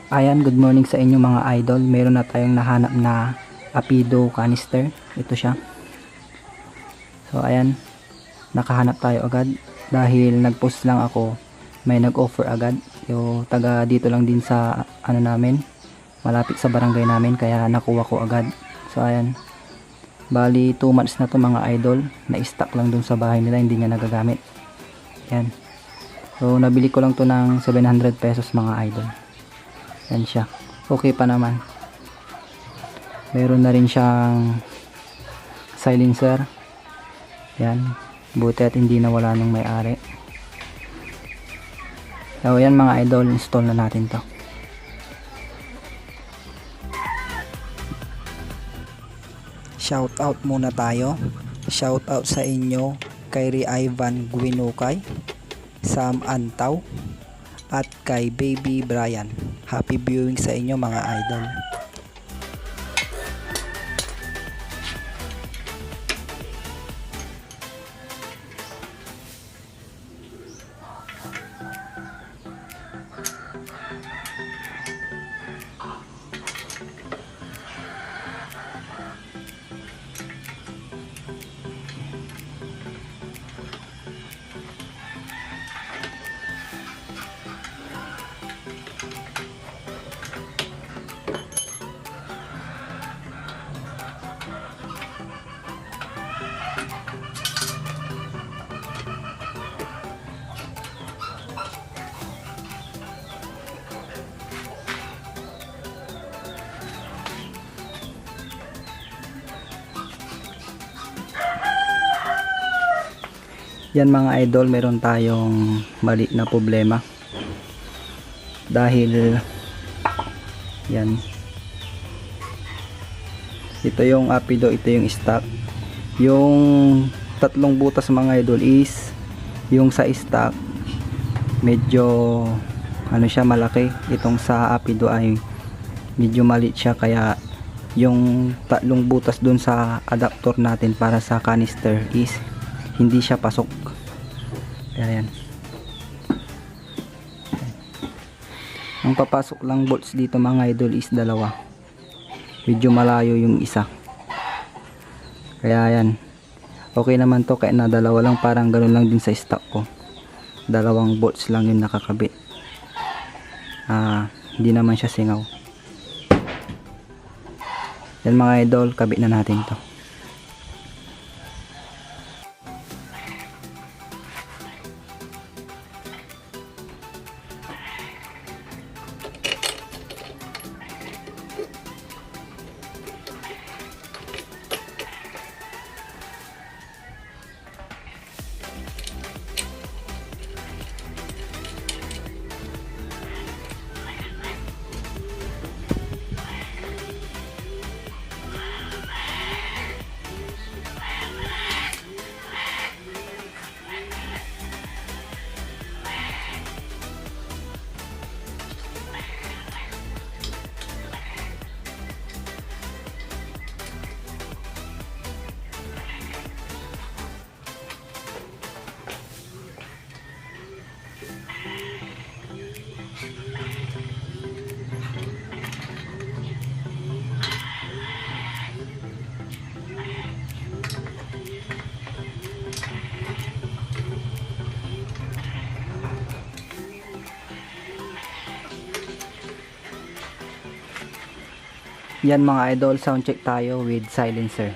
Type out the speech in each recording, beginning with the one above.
Ayan, good morning sa inyo mga idol. Meron na tayong nahanap na Apido Canister. Ito siya. So ayan, nakahanap tayo agad dahil nag-post lang ako. May nag-offer agad. Yung taga dito lang din sa ano namin, malapit sa barangay namin, kaya nakuha ko agad. So ayan, bali 2 months na to mga idol. Na-stock lang dun sa bahay nila, hindi niya nagagamit. Ayan. So nabili ko lang to ng 700 pesos mga idol. Yan siya. Okay pa naman. Meron na rin siyang silencer. Yan. Buti at hindi nawala nung may-ari. So yan mga idol, install na natin to. Shoutout muna tayo. Shoutout sa inyo kay Ivan Guinukay, Sam Antaw, at kay Baby Brian. Happy viewing sa inyo mga idol. Yan mga idol, meron tayong mali na problema dahil yan, ito yung Apido, ito yung stock. Yung tatlong butas mga idol is yung sa stock medyo ano siya, malaki. Itong sa Apido ay medyo maliit siya, kaya yung tatlong butas dun sa adapter natin para sa canister is hindi siya pasok. Kaya yan, ang papasok lang bolts dito mga idol is dalawa. Medyo malayo yung isa, kaya yan, okay naman to, kaya na dalawa lang. Parang ganun lang din sa stock ko, dalawang bolts lang yung nakakabit. Hindi naman siya singaw. Yan mga idol, kabit na natin to. Yan mga idol, sound check tayo with silencer.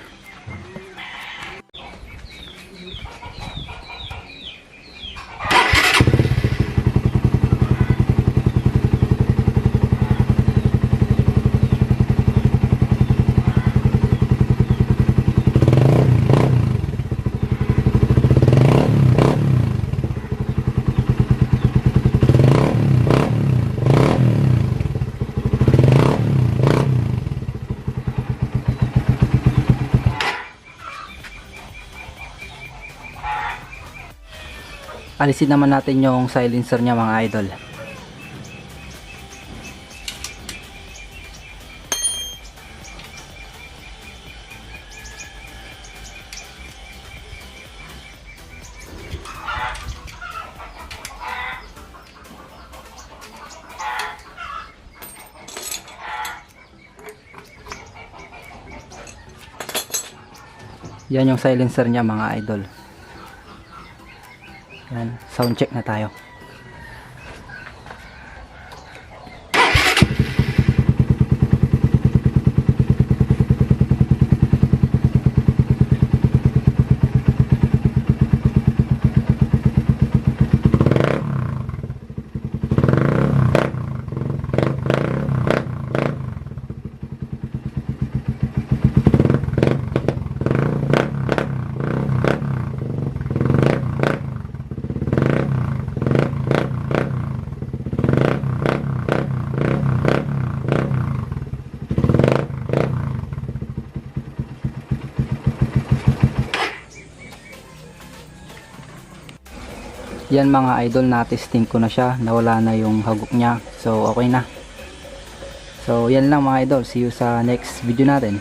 Alisin naman natin yung silencer niya mga idol. Yan yung silencer niya mga idol. Yan, sound check na tayo. Yan mga idol, na-testing ko na siya, nawala na yung hagok niya, so okay na. So yan lang mga idol, see you sa next video natin.